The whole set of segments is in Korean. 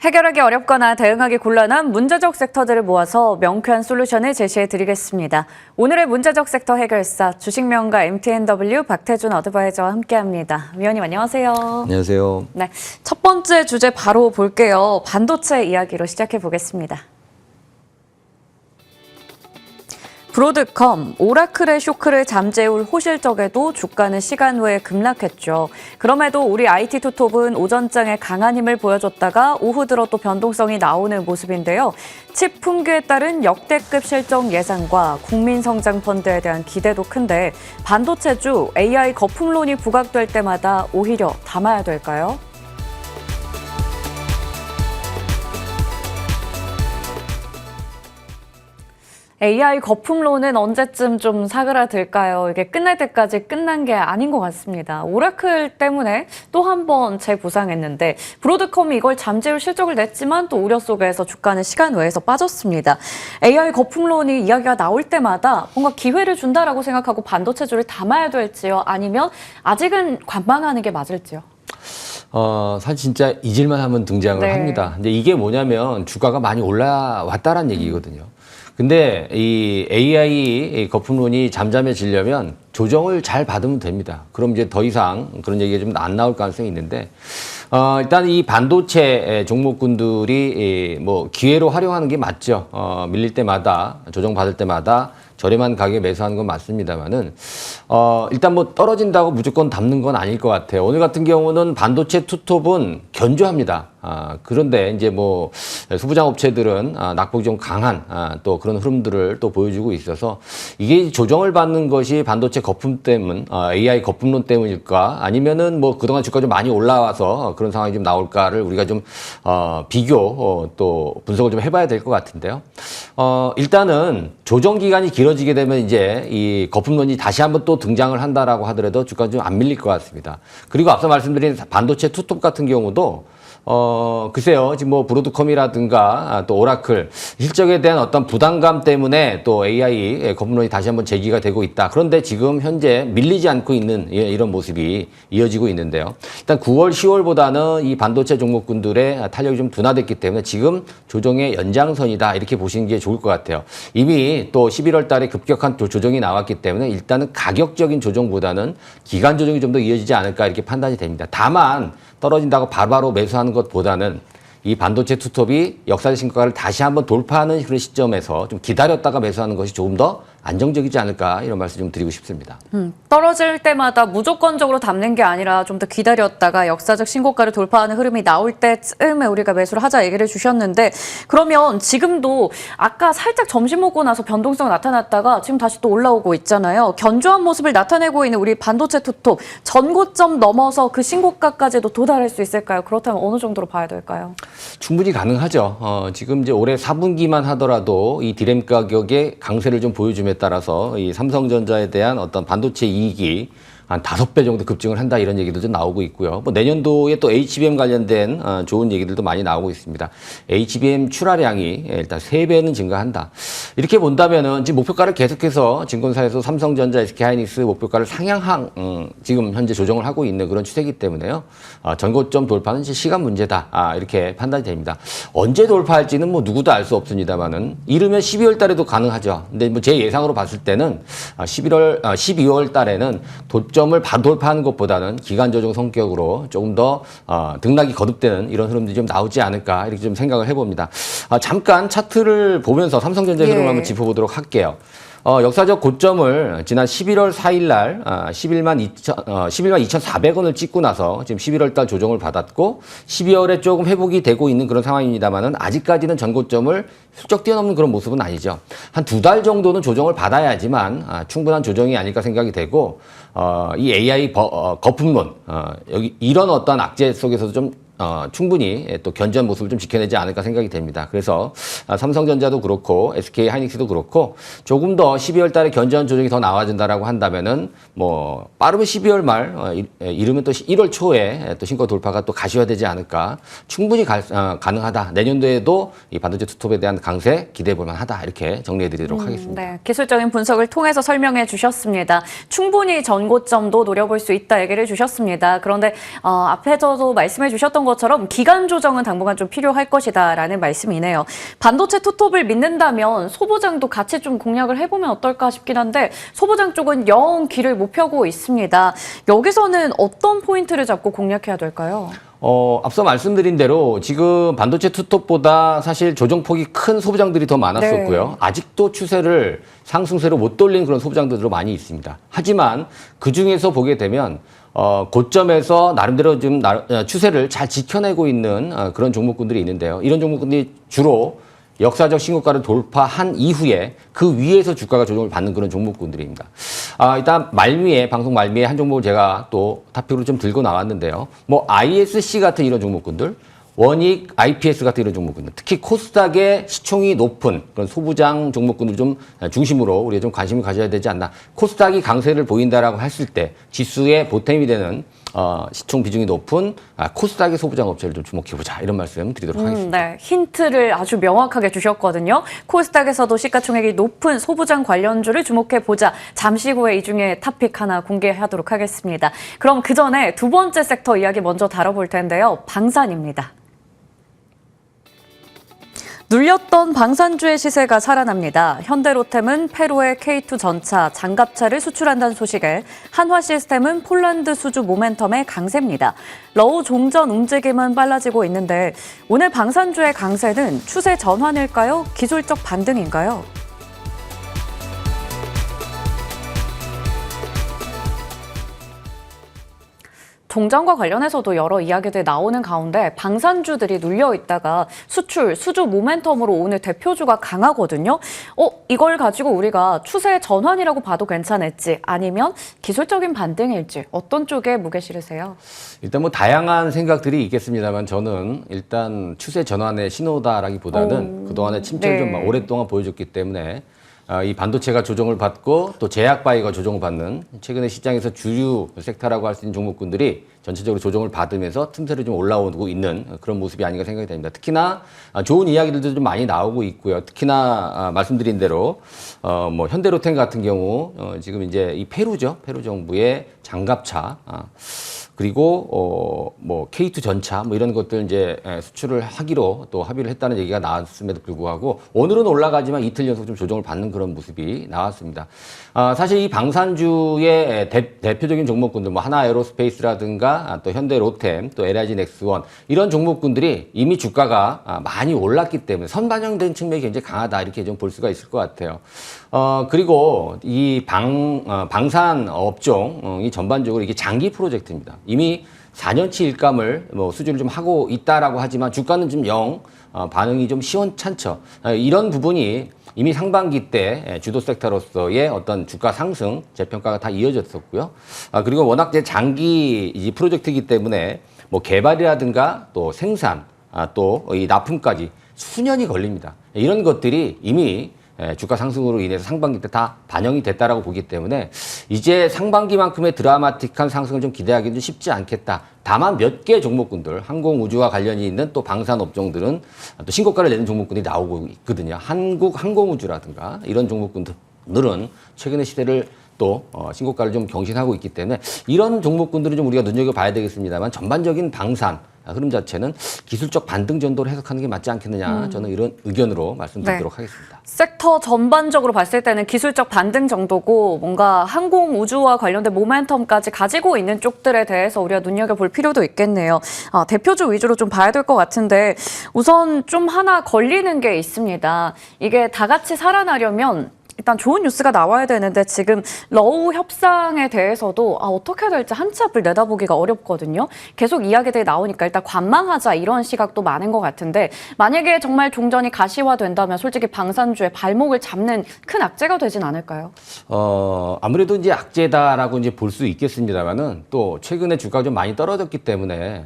해결하기 어렵거나 대응하기 곤란한 문제적 섹터들을 모아서 명쾌한 솔루션을 제시해드리겠습니다. 오늘의 문제적 섹터 해결사 주식명가 MTNW 박태준 어드바이저와 함께합니다. 위원님 안녕하세요. 안녕하세요. 네, 첫 번째 주제 바로 볼게요. 반도체 이야기로 시작해 보겠습니다. 브로드컴, 오라클의 쇼크를 잠재울 호실적에도 주가는 시간 외에 급락했죠. 그럼에도 우리 IT 투톱은 오전장에 강한 힘을 보여줬다가 오후 들어 또 변동성이 나오는 모습인데요. 칩 품귀에 따른 역대급 실적 예상과 국민성장펀드에 대한 기대도 큰데 반도체주 AI 거품론이 부각될 때마다 오히려 담아야 될까요? AI 거품론은 언제쯤 좀 사그라들까요? 이게 끝날 때까지 끝난 게 아닌 것 같습니다. 오라클 때문에 또 한 번 재부상했는데 브로드컴이 이걸 잠재울 실적을 냈지만 또 우려 속에서 주가는 시간 외에서 빠졌습니다. AI 거품론이 이야기가 나올 때마다 뭔가 기회를 준다라고 생각하고 반도체주를 담아야 될지요? 아니면 아직은 관망하는 게 맞을지요? 사실 진짜 잊을만 하면 등장을 합니다. 근데 이게 뭐냐면 주가가 많이 올라왔다라는 얘기거든요. 근데 이 AI 거품론이 잠잠해지려면 조정을 잘 받으면 됩니다. 그럼 이제 더 이상 그런 얘기가 좀 안 나올 가능성이 있는데, 일단 이 반도체 종목군들이 뭐 기회로 활용하는 게 맞죠. 밀릴 때마다, 조정받을 때마다 저렴한 가격에 매수하는 건 맞습니다만은, 일단 뭐 떨어진다고 무조건 담는 건 아닐 것 같아요. 오늘 같은 경우는 반도체 투톱은 견조합니다. 그런데 이제 뭐 소부장 업체들은 낙폭이 좀 강한 또 그런 흐름들을 또 보여주고 있어서 이게 조정을 받는 것이 반도체 거품 때문, AI 거품론 때문일까 아니면은 뭐 그동안 주가 좀 많이 올라와서 그런 상황이 좀 나올까를 우리가 좀 비교 또 분석을 좀 해봐야 될 것 같은데요. 일단은 조정 기간이 길어지게 되면 이제 이 거품론이 다시 한번 또 등장을 한다라고 하더라도 주가 좀 안 밀릴 것 같습니다. 그리고 앞서 말씀드린 반도체 투톱 같은 경우도 글쎄요, 지금 뭐 브로드컴이라든가 또 오라클 실적에 대한 어떤 부담감 때문에 또 AI 거품론이 다시 한번 제기가 되고 있다. 그런데 지금 현재 밀리지 않고 있는 이런 모습이 이어지고 있는데요. 일단 9월, 10월보다는 이 반도체 종목군들의 탄력이 좀 둔화됐기 때문에 지금 조정의 연장선이다. 이렇게 보시는 게 좋을 것 같아요. 이미 또 11월 달에 급격한 조정이 나왔기 때문에 일단은 가격적인 조정보다는 기간 조정이 좀 더 이어지지 않을까 이렇게 판단이 됩니다. 다만 떨어진다고 바로 매수하는 것보다는 이 반도체 투톱이 역사적 신고가를 다시 한번 돌파하는 그런 시점에서 좀 기다렸다가 매수하는 것이 조금 더 안정적이지 않을까 이런 말씀 좀 드리고 싶습니다. 떨어질 때마다 무조건적으로 담는 게 아니라 좀 더 기다렸다가 역사적 신고가를 돌파하는 흐름이 나올 때쯤에 우리가 매수를 하자 얘기를 주셨는데 그러면 지금도 아까 살짝 점심 먹고 나서 변동성 나타났다가 지금 다시 또 올라오고 있잖아요. 견조한 모습을 나타내고 있는 우리 반도체 투톱 전고점 넘어서 그 신고가까지도 도달할 수 있을까요? 그렇다면 어느 정도로 봐야 될까요? 충분히 가능하죠. 지금 이제 올해 4분기만 하더라도 이 디램 가격의 강세를 좀 보여줌에 따라서 이 삼성전자에 대한 어떤 반도체 이익이 한 5배 정도 급증을 한다 이런 얘기도 좀 나오고 있고요. 뭐 내년도에 또 HBM 관련된 좋은 얘기들도 많이 나오고 있습니다. HBM 출하량이 일단 3배는 증가한다. 이렇게 본다면은 지금 목표가를 계속해서 증권사에서 삼성전자, SK하이닉스 목표가를 상향한 지금 현재 조정을 하고 있는 그런 추세이기 때문에요. 전고점 돌파는 이제 시간 문제다. 이렇게 판단이 됩니다. 언제 돌파할지는 뭐 누구도 알 수 없습니다만은 이르면 12월 달에도 가능하죠. 근데 뭐 제 예상으로 봤을 때는 12월 달에는 고점을 반돌파하는 것보다는 기간 조정 성격으로 조금 더 등락이 거듭되는 이런 흐름들이 좀 나오지 않을까 이렇게 좀 생각을 해봅니다. 잠깐 차트를 보면서 삼성전자 흐름을 한번 짚어보도록 할게요. 역사적 고점을 지난 11월 4일 날 11만 2,400원을 찍고 나서 지금 11월 달 조정을 받았고 12월에 조금 회복이 되고 있는 그런 상황입니다만은 아직까지는 전고점을 훌쩍 뛰어넘는 그런 모습은 아니죠. 한 2달 정도는 조정을 받아야지만 충분한 조정이 아닐까 생각이 되고 이 AI 거품론 여기 이런 어떤 악재 속에서도 좀 충분히 또 견조한 모습을 좀 지켜내지 않을까 생각이 됩니다. 그래서 삼성전자도 그렇고 SK하이닉스도 그렇고 조금 더 12월 달에 견조한 조정이 더 나와진다라고 한다면은 뭐 빠르면 12월 말 이르면 또 1월 초에 또 신고 돌파가 또 가시화되지 않을까 충분히 가능하다. 내년도에도 이 반도체 투톱에 대한 강세 기대해 볼 만하다. 이렇게 정리해 드리도록 하겠습니다. 네, 기술적인 분석을 통해서 설명해 주셨습니다. 충분히 전고점도 노려볼 수 있다 얘기를 주셨습니다. 그런데 앞에서도 말씀해 주셨던 것처럼 기간 조정은 당분간 좀 필요할 것이다라는 말씀이네요. 반도체 투톱을 믿는다면 소부장도 같이 좀 공략을 해보면 어떨까 싶긴 한데 소부장 쪽은 영 길을 못 펴고 있습니다. 여기서는 어떤 포인트를 잡고 공략해야 될까요? 앞서 말씀드린 대로 지금 반도체 투톱보다 사실 조정폭이 큰 소부장들이 더 많았었고요. 네. 아직도 추세를 상승세로 못 돌린 그런 소부장들도 많이 있습니다. 하지만 그 중에서 보게 되면 고점에서 나름대로 좀 추세를 잘 지켜내고 있는 그런 종목군들이 있는데요. 이런 종목군들이 주로 역사적 신고가를 돌파한 이후에 그 위에서 주가가 조정을 받는 그런 종목군들입니다. 일단 방송 말미에 한 종목을 제가 또 탑픽으로 좀 들고 나왔는데요. 뭐 ISC 같은 이런 종목군들, 원익, IPS 같은 이런 종목군들, 특히 코스닥의 시총이 높은 그런 소부장 종목군들 좀 중심으로 우리가 좀 관심을 가져야 되지 않나. 코스닥이 강세를 보인다라고 했을 때 지수의 보탬이 되는 시총 비중이 높은 코스닥의 소부장 업체를 좀 주목해보자 이런 말씀 드리도록 하겠습니다. 네, 힌트를 아주 명확하게 주셨거든요. 코스닥에서도 시가총액이 높은 소부장 관련주를 주목해보자. 잠시 후에 이 중에 탑픽 하나 공개하도록 하겠습니다. 그럼 그 전에 두 번째 섹터 이야기 먼저 다뤄볼 텐데요. 방산입니다. 눌렸던 방산주의 시세가 살아납니다. 현대로템은 페루의 K2 전차, 장갑차를 수출한다는 소식에 한화시스템은 폴란드 수주 모멘텀의 강세입니다. 러우 종전 움직임은 빨라지고 있는데 오늘 방산주의 강세는 추세 전환일까요? 기술적 반등인가요? 종전과 관련해서도 여러 이야기들 나오는 가운데 방산주들이 눌려 있다가 수주 모멘텀으로 오늘 대표주가 강하거든요. 이걸 가지고 우리가 추세 전환이라고 봐도 괜찮을지 아니면 기술적인 반등일지 어떤 쪽에 무게 실으세요? 일단 뭐 다양한 생각들이 있겠습니다만 저는 일단 추세 전환의 신호다라기보다는 그동안의 침체를 좀 오랫동안 보여줬기 때문에 이 반도체가 조정을 받고 또 제약 바이오가 조정을 받는 최근에 시장에서 주류 섹터라고 할 수 있는 종목군들이 전체적으로 조정을 받으면서 틈새를 좀 올라오고 있는 그런 모습이 아닌가 생각이 됩니다. 특히나 좋은 이야기들도 좀 많이 나오고 있고요. 특히나 말씀드린 대로 뭐 현대로템 같은 경우 지금 이제 이 페루 정부의 장갑차 그리고 뭐 K2 전차 뭐 이런 것들 이제 수출을 하기로 또 합의를 했다는 얘기가 나왔음에도 불구하고 오늘은 올라가지만 이틀 연속 좀 조정을 받는 그런 모습이 나왔습니다. 사실 이 방산주의 대표적인 종목군들 뭐 하나에어로스페이스라든가 또 현대로템 또 LIG 넥스원 이런 종목군들이 이미 주가가 많이 올랐기 때문에 선반영된 측면이 굉장히 강하다 이렇게 좀 볼 수가 있을 것 같아요. 그리고 이 방산 업종이 전반적으로 이게 장기 프로젝트입니다. 이미 4년치 일감을 뭐 수주를 좀 하고 있다라고 하지만 주가는 좀 반응이 좀 시원찮죠. 이런 부분이 이미 상반기 때 주도 섹터로서의 어떤 주가 상승 재평가가 다 이어졌었고요. 그리고 워낙 이제 장기 프로젝트이기 때문에 뭐 개발이라든가 또 생산 또 이 납품까지 수년이 걸립니다. 이런 것들이 이미 주가 상승으로 인해서 상반기 때 다 반영이 됐다라고 보기 때문에 이제 상반기만큼의 드라마틱한 상승을 좀 기대하기는 쉽지 않겠다. 다만 몇 개 종목군들, 항공우주와 관련이 있는 또 방산 업종들은 또 신고가를 내는 종목군들이 나오고 있거든요. 항공우주라든가 이런 종목군들은 최근의 시대를 또 신고가를 좀 경신하고 있기 때문에 이런 종목군들은 좀 우리가 눈여겨봐야 되겠습니다만 전반적인 방산 흐름 자체는 기술적 반등 정도로 해석하는 게 맞지 않겠느냐 저는 이런 의견으로 말씀드리도록 하겠습니다. 섹터 전반적으로 봤을 때는 기술적 반등 정도고 뭔가 항공 우주와 관련된 모멘텀까지 가지고 있는 쪽들에 대해서 우리가 눈여겨볼 필요도 있겠네요. 대표주 위주로 좀 봐야 될 것 같은데 우선 좀 하나 걸리는 게 있습니다. 이게 다 같이 살아나려면 일단 좋은 뉴스가 나와야 되는데 지금 러우 협상에 대해서도 어떻게 될지 한 치 앞을 내다보기가 어렵거든요. 계속 이야기들이 나오니까 일단 관망하자 이런 시각도 많은 것 같은데 만약에 정말 종전이 가시화된다면 솔직히 방산주의 발목을 잡는 큰 악재가 되진 않을까요? 아무래도 이제 악재다라고 이제 볼 수 있겠습니다만은 또 최근에 주가가 좀 많이 떨어졌기 때문에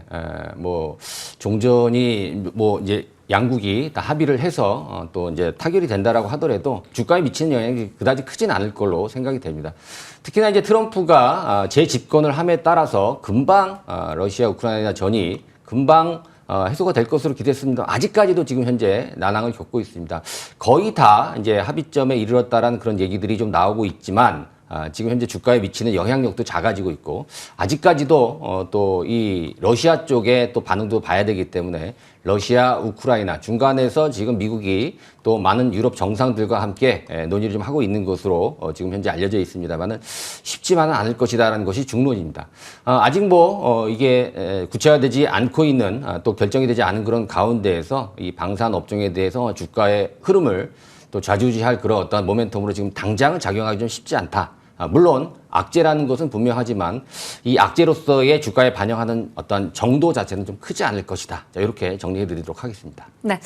뭐 종전이 뭐 이제 양국이 다 합의를 해서 또 이제 타결이 된다라고 하더라도 주가에 미치는 영향이 그다지 크진 않을 걸로 생각이 됩니다. 특히나 이제 트럼프가 재집권을 함에 따라서 금방 러시아 우크라이나 전이 금방 해소가 될 것으로 기대했습니다. 아직까지도 지금 현재 난항을 겪고 있습니다. 거의 다 이제 합의점에 이르렀다라는 그런 얘기들이 좀 나오고 있지만 지금 현재 주가에 미치는 영향력도 작아지고 있고 아직까지도 또 이 러시아 쪽에 또 반응도 봐야 되기 때문에 러시아, 우크라이나 중간에서 지금 미국이 또 많은 유럽 정상들과 함께 논의를 좀 하고 있는 것으로 지금 현재 알려져 있습니다만은 쉽지만은 않을 것이다라는 것이 중론입니다. 아직 뭐 이게 구체화되지 않고 있는 또 결정이 되지 않은 그런 가운데에서 이 방산 업종에 대해서 주가의 흐름을 또 좌지우지할 그런 어떤 모멘텀으로 지금 당장은 작용하기 좀 쉽지 않다. 물론 악재라는 것은 분명하지만 이 악재로서의 주가에 반영하는 어떤 정도 자체는 좀 크지 않을 것이다. 자, 이렇게 정리해 드리도록 하겠습니다. 네,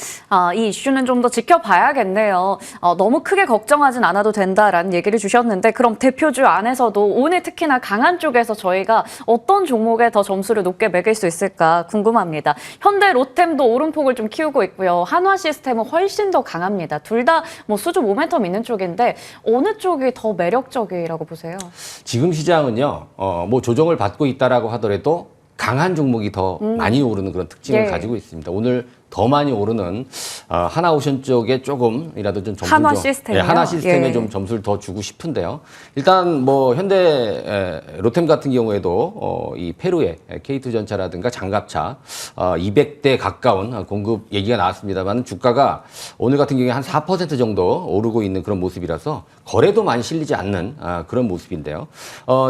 이 이슈는 좀 더 지켜봐야겠네요. 너무 크게 걱정하진 않아도 된다라는 얘기를 주셨는데 그럼 대표주 안에서도 오늘 특히나 강한 쪽에서 저희가 어떤 종목에 더 점수를 높게 매길 수 있을까 궁금합니다. 현대 로템도 오름폭을 좀 키우고 있고요. 한화 시스템은 훨씬 더 강합니다. 둘 다 뭐 수주 모멘텀 있는 쪽인데 어느 쪽이 더 매력적이라고 보세요? 지금 시장은요, 뭐 조정을 받고 있다라고 하더라도 강한 종목이 더 많이 오르는 그런 특징을 예. 가지고 있습니다. 오늘 더 많이 오르는 하나오션 쪽에 조금이라도 좀 점수를 한화 좀, 시스템이요? 하나 시스템에 예. 좀 점수를 더 주고 싶은데요. 일단 뭐 현대 로템 같은 경우에도 이 페루의 K2전차라든가 장갑차 200대 가까운 공급 얘기가 나왔습니다만 주가가 오늘 같은 경우에 한 4% 정도 오르고 있는 그런 모습이라서 거래도 많이 실리지 않는 그런 모습인데요.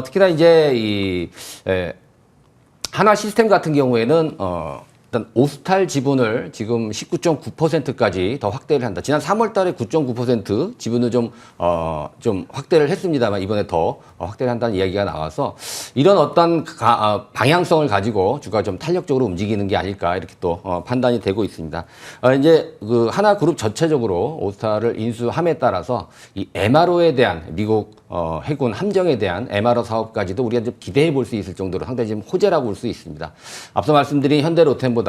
특히나 이제 이 하나 시스템 같은 경우에는 일단 오스탈 지분을 지금 19.9%까지 더 확대를 한다. 지난 3월 달에 9.9% 지분을 좀 확대를 했습니다만 이번에 더 확대를 한다는 이야기가 나와서 이런 어떤 방향성을 가지고 주가가 좀 탄력적으로 움직이는 게 아닐까 이렇게 또 판단이 되고 있습니다. 이제 그 하나 그룹 전체적으로 오스탈을 인수함에 따라서 이 MRO에 대한 미국 해군 함정에 대한 MRO 사업까지도 우리가 좀 기대해 볼 수 있을 정도로 상당히 좀 호재라고 볼 수 있습니다. 앞서 말씀드린 현대 로템보다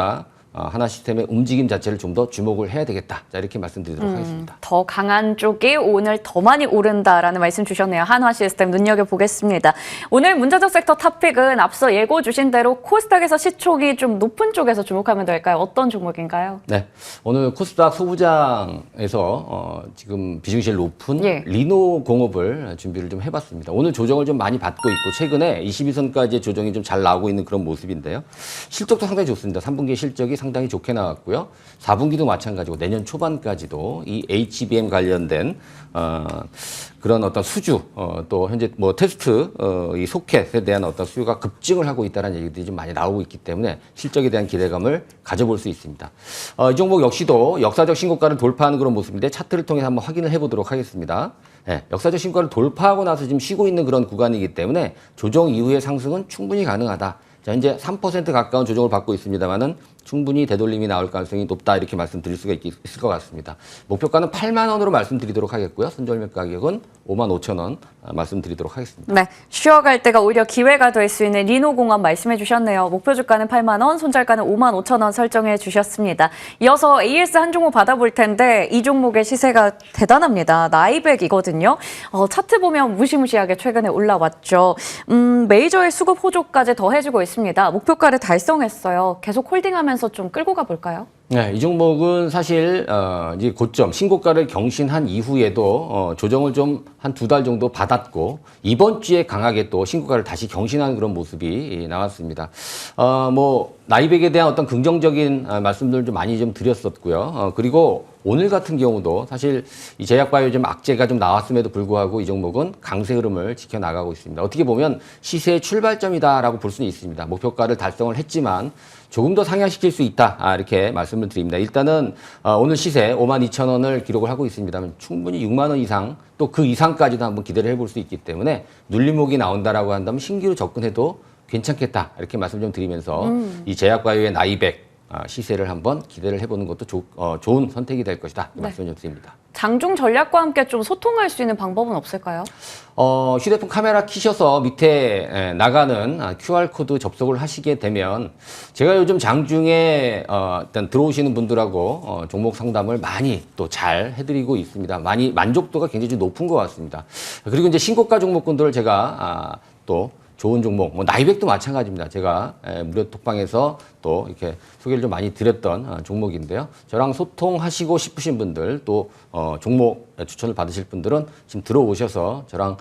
하나 시스템의 움직임 자체를 좀 더 주목을 해야 되겠다. 자, 이렇게 말씀드리도록 하겠습니다. 더 강한 쪽이 오늘 더 많이 오른다라는 말씀 주셨네요. 한화 시스템 눈여겨보겠습니다. 오늘 문제적 섹터 탑픽은 앞서 예고 주신 대로 코스닥에서 시총이 좀 높은 쪽에서 주목하면 될까요? 어떤 종목인가요? 네, 오늘 코스닥 소부장에서 지금 비중이 높은 예. 리노 공업을 준비를 좀 해봤습니다. 오늘 조정을 좀 많이 받고 있고 최근에 22선까지의 조정이 좀 잘 나오고 있는 그런 모습인데요. 실적도 상당히 좋습니다. 3분기 실적이 상당히 좋게 나왔고요. 4분기도 마찬가지고 내년 초반까지도 이 HBM 관련된 그런 어떤 수주 또 현재 뭐 테스트 이 소켓에 대한 어떤 수요가 급증을 하고 있다는 얘기들이 좀 많이 나오고 있기 때문에 실적에 대한 기대감을 가져볼 수 있습니다. 이 종목 역시도 역사적 신고가를 돌파하는 그런 모습인데 차트를 통해서 한번 확인을 해보도록 하겠습니다. 네, 역사적 신고가를 돌파하고 나서 지금 쉬고 있는 그런 구간이기 때문에 조정 이후의 상승은 충분히 가능하다. 자, 현재 3% 가까운 조정을 받고 있습니다만은 충분히 되돌림이 나올 가능성이 높다 이렇게 말씀드릴 수가 있을 것 같습니다. 목표가는 8만 원으로 말씀드리도록 하겠고요. 선절매 가격은 5만 5천 원 말씀드리도록 하겠습니다. 네, 쉬어갈 때가 오히려 기회가 될 수 있는 리노공업 말씀해 주셨네요. 목표 주가는 8만 원, 손절가는 5만 5천 원 설정해 주셨습니다. 이어서 AS 한 종목 받아볼 텐데 이 종목의 시세가 대단합니다. 나이백이거든요. 차트 보면 무시무시하게 최근에 올라왔죠. 메이저의 수급 호조까지 더해주고 있습니다. 목표가를 달성했어요. 계속 홀딩하면서 좀 끌고 가볼까요? 네, 이 종목은 사실 이제 고점 신고가를 경신한 이후에도 조정을 좀 한 2달 정도 받았고 이번 주에 강하게 또 신고가를 다시 경신하는 그런 모습이 나왔습니다. 뭐 나이백에 대한 어떤 긍정적인 말씀들 좀 많이 좀 드렸었고요. 그리고 오늘 같은 경우도 사실 이 제약바이오 좀 악재가 좀 나왔음에도 불구하고 이 종목은 강세 흐름을 지켜나가고 있습니다. 어떻게 보면 시세의 출발점이다라고 볼 수는 있습니다. 목표가를 달성을 했지만 조금 더 상향시킬 수 있다. 이렇게 말씀을 드립니다. 일단은 오늘 시세 5만 2천 원을 기록을 하고 있습니다만 충분히 6만 원 이상 또 그 이상까지도 한번 기대를 해볼 수 있기 때문에 눌림목이 나온다라고 한다면 신규로 접근해도 괜찮겠다. 이렇게 말씀 좀 드리면서 이 제약바이오의 나이백 시세를 한번 기대를 해보는 것도 좋은 선택이 될 것이다. 이 말씀 좀 드립니다. 장중 전략과 함께 좀 소통할 수 있는 방법은 없을까요? 휴대폰 카메라 키셔서 밑에 나가는 QR코드 접속을 하시게 되면 제가 요즘 장중에 일단 들어오시는 분들하고 종목 상담을 많이 또 잘 해드리고 있습니다. 많이 만족도가 굉장히 높은 것 같습니다. 그리고 이제 신고가 종목군들을 제가 또 좋은 종목, 뭐 나이백도 마찬가지입니다. 제가 무료 톡방에서 또 이렇게 소개를 좀 많이 드렸던 종목인데요. 저랑 소통하시고 싶으신 분들 또 종목 추천을 받으실 분들은 지금 들어오셔서 저랑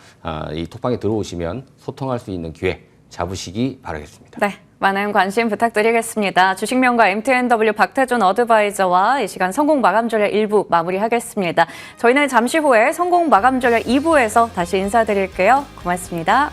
이 톡방에 들어오시면 소통할 수 있는 기회 잡으시기 바라겠습니다. 네, 많은 관심 부탁드리겠습니다. 주식명가 MTNW 박태준 어드바이저와 이 시간 성공 마감 전략 1부 마무리하겠습니다. 저희는 잠시 후에 성공 마감 전략 2부에서 다시 인사드릴게요. 고맙습니다.